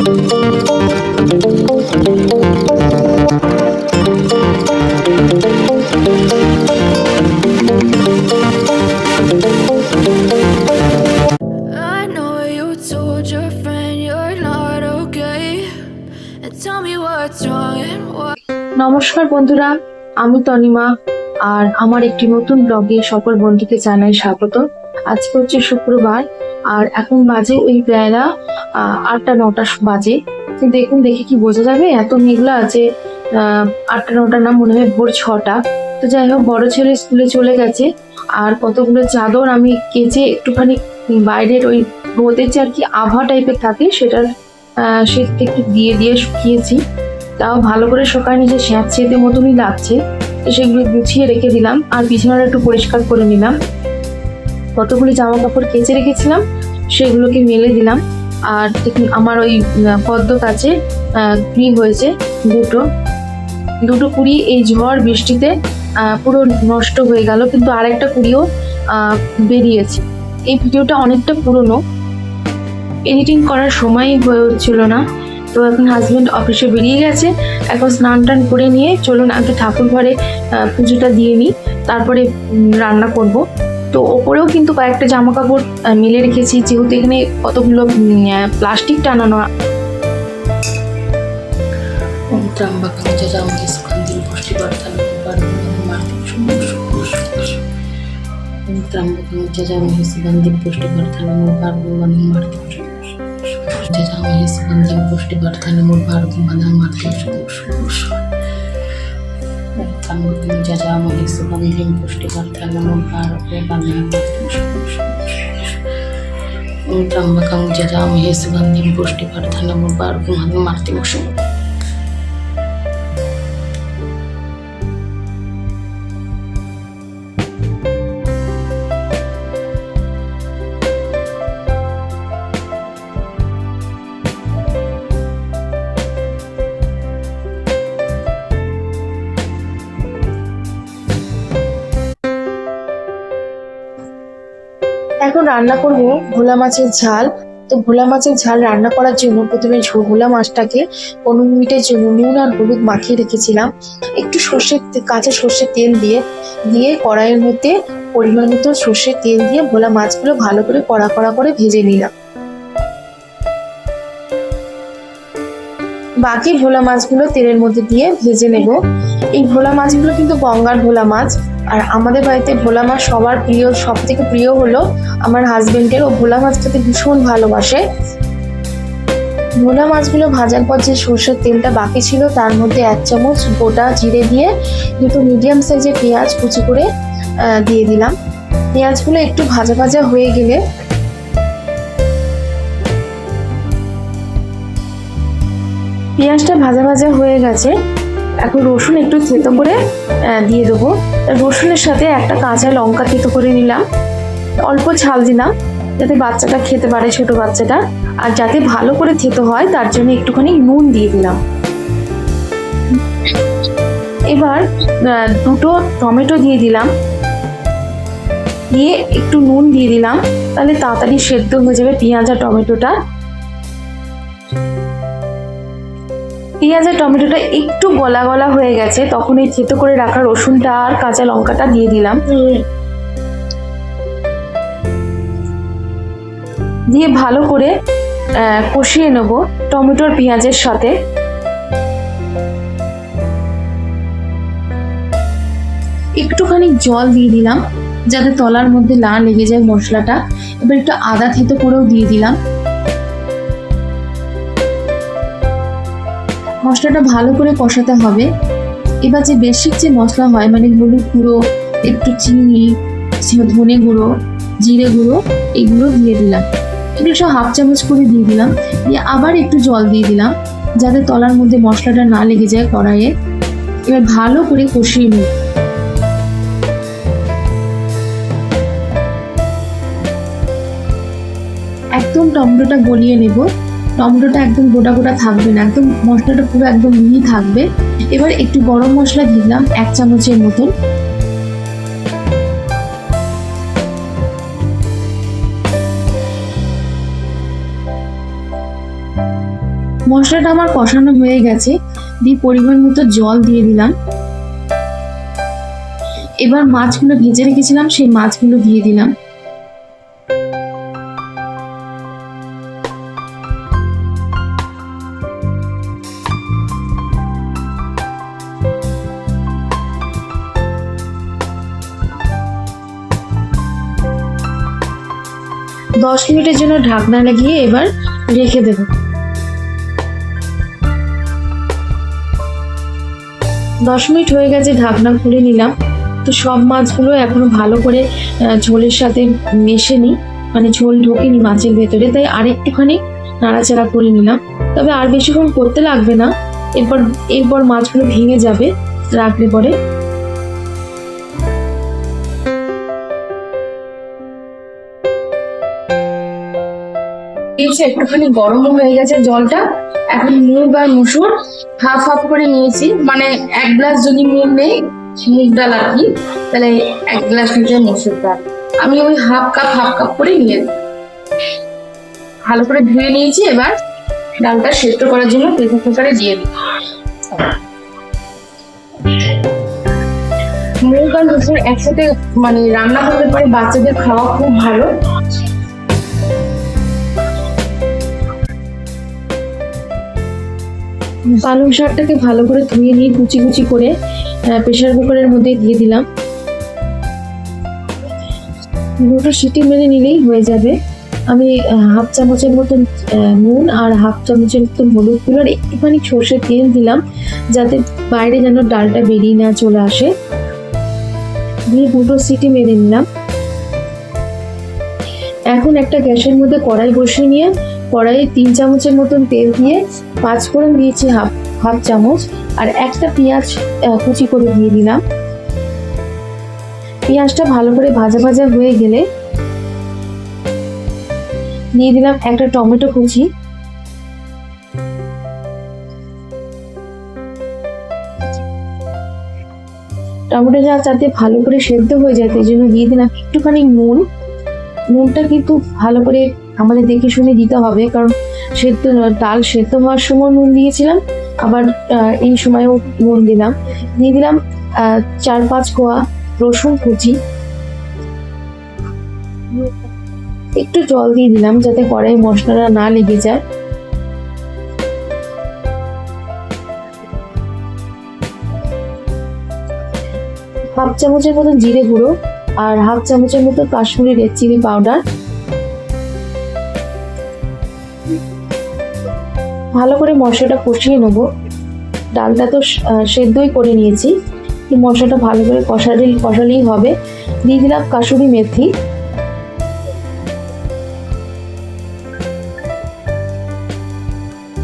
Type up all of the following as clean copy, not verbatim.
নমস্কার বন্ধুরা, আমি তনিমা আর আমার একটি নতুন ব্লগে সকল বন্ধুকে জানাই স্বাগত। আজকে হচ্ছে শুক্রবার আর এখন বাজে ওই বেলা 8টা-9টা বাজে। কিন্তু দেখুন, দেখে কি বোঝা যাবে এত মেঘলা আছে? 8টা-9টা না, মনে হয় ভোর 6টা। তো যাই হোক, বড় ছেলে স্কুলে চলে গেছে আর কতগুলো চাদর আমি কেচে একটুখানি বাইরের ওই রোদের যে আর কি আভা টাইপের থাকে সেটার সে একটু দিয়ে দিয়ে শুকিয়েছি। তাও ভালো করে শুকায়নি, যে স্যাঁতসেঁতে মতনই লাগছে। তো সেগুলো গুছিয়ে রেখে দিলাম আর বিছানাটা একটু পরিষ্কার করে নিলাম। কতগুলি জামা কাপড় কেচে রেখেছিলাম সেগুলোকে মেলে দিলাম। আর দেখুন, আমার ওই পদ্ম গাছে কুড়ি হয়েছে দুটো কুড়ি এই ঝড় বৃষ্টিতে পুরো নষ্ট হয়ে গেল, কিন্তু আরেকটা কুড়িও বেরিয়েছে। এই ভিডিওটা অনেকটা পুরনো, এডিটিং করার সময়ই হয়ে উঠছিল না। তো এখন হাজবেন্ড অফিসে বেরিয়ে গেছে, এখন স্নান টান করে নিয়ে চলুন আগে ঠাকুর ঘরে পুজোটা দিয়ে নিই, তারপরে রান্না করব। তো ওপরেও কিন্তু কয়েকটা জামা কাপড় মেলে রেখেছি, যেহেতু এখানে কতগুলো প্লাস্টিক টানানো। এখন রান্না করব ভোলা মাছের ঝাল। তো ভোলা মাছের ঝাল রান্না করার জন্য প্রথমে ভোলা মাছটাকে 15 মিনিটের জন্য নুন আর হলুদ মাখিয়ে রেখেছিলাম। একটু কাঁচা সর্ষের তেল দিয়ে কড়াইয়ের মধ্যে পরিমাণ মতো সর্ষের তেল দিয়ে ভোলা মাছগুলো ভালো করে কড়া কড়া করে ভেজে নিলাম। বাকি ভোলা মাছগুলো তেলের মধ্যে দিয়ে ভেজে নেব। এই ভোলা মাছগুলো কিন্তু গঙ্গার ভোলা মাছ, আর আমাদের বাড়িতে ভোলা মাছ সবার প্রিয়। সব থেকে প্রিয় হলো আমার হাজবেন্ডের, ও ভোলা মাছ খেতে ভীষণ ভালোবাসে। ভোলা মাছগুলো ভাজার পর যে সর্ষের তেলটা বাকি ছিল তার মধ্যে 1 চামচ গোটা জিরে দিয়ে দুটো মিডিয়াম সাইজের পেঁয়াজ কুচি করে দিয়ে দিলাম। পেঁয়াজগুলো একটু ভাজা ভাজা হয়ে গেলে পেঁয়াজটা ভাজা ভাজা হয়ে গেছে, এখন রসুন একটু থেতো করে দিয়ে দেবো। রসুনের সাথে একটা কাঁচা লঙ্কা থেতো করে নিলাম, অল্প ঝাল দিলাম যাতে বাচ্চাটা খেতে পারে, ছোট বাচ্চাটা, আর যাতে ভালো করে থেতো হয় তার জন্য একটুখানি নুন দিয়ে দিলাম। এবার দুটো টমেটো দিয়ে দিলাম, দিয়ে একটু নুন দিয়ে দিলাম, তাহলে তাড়াতাড়ি সেদ্ধ হয়ে যাবে পেঁয়াজ আর টমেটোটা। পেঁয়াজ আর টমেটোটা একটু গলা গলা হয়ে গেছে, তখন এই থেতো করে রাখা রসুনটা আর কাঁচা লঙ্কাটা দিয়ে দিলাম। দিয়ে ভালো করে কষিয়ে নেব টমেটোর পেঁয়াজের সাথে। একটুখানি জল দিয়ে দিলাম যাতে তলার মধ্যে না লেগে যায় মশলাটা। এবার একটু আদা থেতো করেও দিয়ে দিলাম। মশলাটা ভালো করে কষাতে হবে। এবার যে বেসিক যে মশলা হয়, মানে হলুদ গুঁড়ো, একটু চিনি, ধনে গুঁড়ো, জিরে গুঁড়ো, এগুলো দিয়ে দিলাম। এগুলো সব 1/2 চামচ করে দিয়ে দিলাম। দিয়ে আবার একটু জল দিয়ে দিলাম যাতে তলার মধ্যে মশলাটা না লেগে যায় কড়াইয়ে। এবার ভালো করে কষিয়ে নেব। একদম টমেটোটা গলিয়ে নেব। টমেটোটা একদম গোটা গোটা থাকবে না, একদম মশলাটা পুরো একদম মিহি থাকবে। এবার একটু গরম মশলা দিলাম 1 চামচের মতন। মশলাটা আমার কষানো হয়ে গেছে, দিয়ে পরিমাণ মতো জল দিয়ে দিলাম। এবার মাছগুলো ভেজে রেখেছিলাম সেই মাছগুলো দিয়ে দিলাম। দশ মিনিটের জন্য ঢাকনা লাগিয়ে এবার রেখে দেব। 10 মিনিট হয়ে গেছে, ঢাকনা খুলে নিলাম। তো সব মাছগুলো এখনো ভালো করে ঝোলের সাথে মেশেনি, মানে ঝোল ঢোকেনি মাছের ভেতরে, তাই আরেকটুখানি নাড়াচাড়া করে নিলাম। তবে আর বেশিক্ষণ করতে লাগবে না, এরপর মাছগুলো ভেঙে যাবে রাখলে পরে। একটুখানি গরম হয়ে গেছে জলটা। এখন মুগ আর মুসুর হাফ হাফ করে নিয়েছি, মানে 1 গ্লাস যদি মুগ নেই, মুগ ডাল আর কি, তাহলে 1 গ্লাস নিতে মসুর ডাল আমি ওই হাফ কাপ করে নিয়ে ভালো করে ধুয়ে নিয়েছি। এবার ডালটা সেদ্ধ করার জন্য প্রেসার কুকারে দিয়ে দিই। মুগ আর মুসুর একসাথে মানে রান্না করতে পারে, বাচ্চাদের খাওয়া খুব ভালো। পালং শাকটাকে ভালো করে ধুয়ে নিয়ে কুচি কুচি করে প্রেসার কুকারের মধ্যে দিয়ে দিলাম। 2টো সিটি মেরে নিলেই হয়ে যাবে। আমি হাফ চামচের মতন নুন আর হাফ চামচের মতন হলুদ গুঁড়ো আর একটুখানি সর্ষের তেল দিলাম, যাতে বাইরে যেন ডালটা বেরিয়ে না চলে আসে। দিয়ে 2টো সিটি মেরে নিলাম। এখন একটা গ্যাসের মধ্যে কড়াই বসিয়ে নিয়ে কড়াইয়ে 3 চামচের মতন তেল দিয়ে 5 ফোড়ন দিয়েছি হাফ চামচ, আর একটা পেঁয়াজ কুচি করে দিয়ে দিলাম। পেঁয়াজটা ভালো করে ভাজা ভাজা হয়ে গেলে দিয়ে দিলাম একটা টমেটো কুচি। টমেটোটা যাতে ভালো করে সেদ্ধ হয়ে যায় সেই জন্য দিয়ে দিলাম একটুখানি নুন। নুনটা কিন্তু ভালো করে আমাদের দেখে শুনে দিতে হবে, কারণ ডাল সেদ্ধ হওয়ার সময় নুন দিয়েছিলাম, আবার এই সময়ও নুন দিলাম। দিয়ে দিলাম 4-5 কোয়া রসুন কুচি। একটু জল দিয়ে দিলাম যাতে কড়াই মশলাটা না লেগে যায়। হাফ চামচের মতো জিরে গুঁড়ো আর হাফ চামচের মতো কাশ্মীরি রেড চিলি পাউডার। ভালো করে মশলাটা কষিয়ে নেবো। ডালটা তো সেদ্ধই করে নিয়েছি, মশলাটা ভালো করে কষালেই হবে। দিয়ে দিলাম কাসুরি মেথি।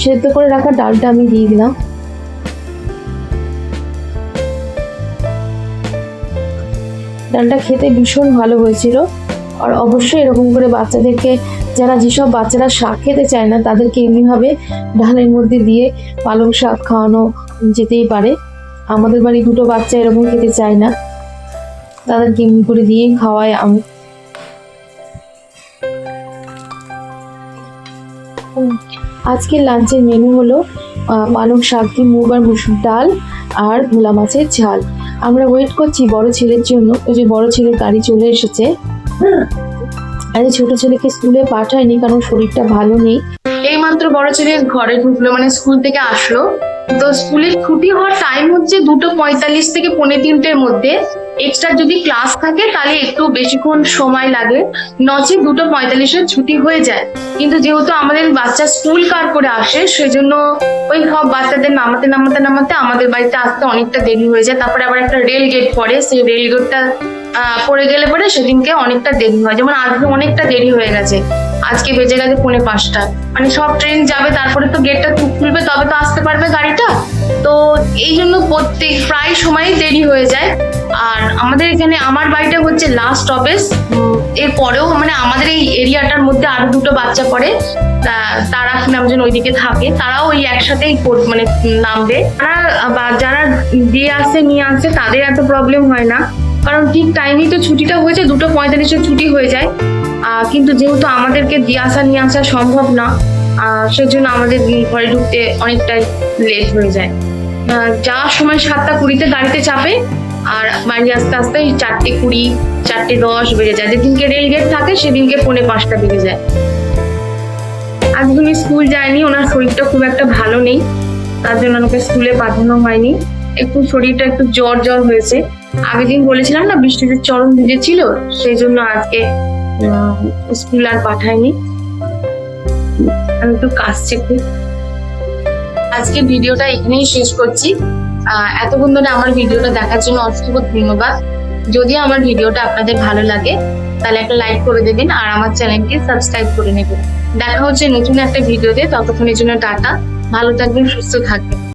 সেদ্ধ করে রাখা ডালটা আমি দিয়ে দিলাম। ডালটা খেতে ভীষণ ভালো হয়েছিল। আর অবশ্যই এরকম করে বাচ্চাদেরকে, যেসব বাচ্চারা শাক খেতে চায় না, তাদেরকে এমনিভাবে ডালের মধ্যে দিয়ে পালং শাক খাওয়ানো যেতেই পারে। আমাদের বাড়ি 2টো বাচ্চা এরকম খেতে চায় না, তাদেরকে এমনি করে দিয়ে খাওয়াই আমি। আজকের লাঞ্চের মেনু হলো পালং শাক দিয়ে মুগ আর মুসুর ডাল আর ভোলা মাছের ঝাল। আমরা ওয়েট করছি বড় ছেলের জন্য, ওই যে বড় ছেলের গাড়ি চলে এসেছে। আর ছোট ছেলেকে স্কুলে পাঠায়নি কারণ শরীরটা ভালো নেই। এইমাত্র বড় ছেলে ঘরে ঢুকলো, মানে স্কুল থেকে আসলো। তো স্কুলের ছুটি হওয়ার টাইম হচ্ছে 2:45 থেকে 2:45-এর মধ্যে। এক্সট্রা যদি ক্লাস থাকে তাহলে একটু বেশিক্ষণ সময় লাগে, নচে 2:45-এর ছুটি হয়ে যায়। কিন্তু যেহেতু আমাদের বাচ্চা স্কুল কার করে আসে, সেজন্য ওই সব বাচ্চাদের নামাতে আমাদের বাড়িতে আসতে অনেকটা দেরি হয়ে যায়। তারপরে আবার একটা রেল গেট পড়ে, সেই রেল গেটটা পড়ে গেলে পরে সেদিনকে অনেকটা দেরি হয়। যেমন আজকে অনেকটা দেরি হয়ে গেছে, আজকে বেজে গেছে 4:45। মানে সব ট্রেন যাবে, তারপরে তো গেটটা খুলবে, তবে তো আসতে পারবে গাড়িটা। তো এই জন্য প্রায় সময়ই দেরি হয়ে যায়। আর আমাদের এখানে আমার বাড়িটা হচ্ছে লাস্ট স্টপেজ। এর পরেও মানে আমাদের এই এরিয়াটার মধ্যে আরো 2টো বাচ্চা পড়ে, তারা নামজন ওইদিকে থাকে, তারাও ওই একসাথেই মানে নামবে। যারা দিয়ে আসে নিয়ে আসে তাদের এত প্রবলেম হয় না, কারণ ঠিক টাইমেই তো ছুটিটা হয়েছে, 2:45-এ ছুটি হয়ে যায়। কিন্তু যেহেতু আমাদেরকে দিয়ে আসা নিয়ে আসা সম্ভব না, সেজন্য আমাদের ঘরে ঢুকতে অনেকটাই লেট হয়ে যায়। যাওয়ার সময় 7:20 গাড়িতে চাপে, আর বাড়ি আস্তে আস্তে 4:20, 4:10 বেজে যায়। যেদিনকে রেলগেট থাকে সেদিনকে 4:45 বেজে যায়। আজকে উনি স্কুল যায়নি, ওনার শরীরটা খুব একটা ভালো নেই, তার জন্য ওনাকে স্কুলে পাঠানো হয়নি। একটু শরীরটা একটু জ্বর জ্বর হয়েছে। আগের দিন বলেছিলাম না বৃষ্টিতে চরম ভিজেছিল, সেই জন্য আজকে স্কুল আর পাঠায়নি। আমি একটু কাশছি খুব। আজকে ভিডিওটা এখানেই শেষ করছি। এতক্ষণ ধরে আমার ভিডিওটা দেখার জন্য অসংখ্য ধন্যবাদ। যদি আমার ভিডিওটা আপনাদের ভালো লাগে তাহলে একটা লাইক করে দেবেন আর আমার চ্যানেলকে সাবস্ক্রাইব করে নেবেন। দেখা হচ্ছে নতুন একটা ভিডিওতে, ততক্ষণের জন্য টাটা। ভালো থাকবেন, সুস্থ থাকবেন।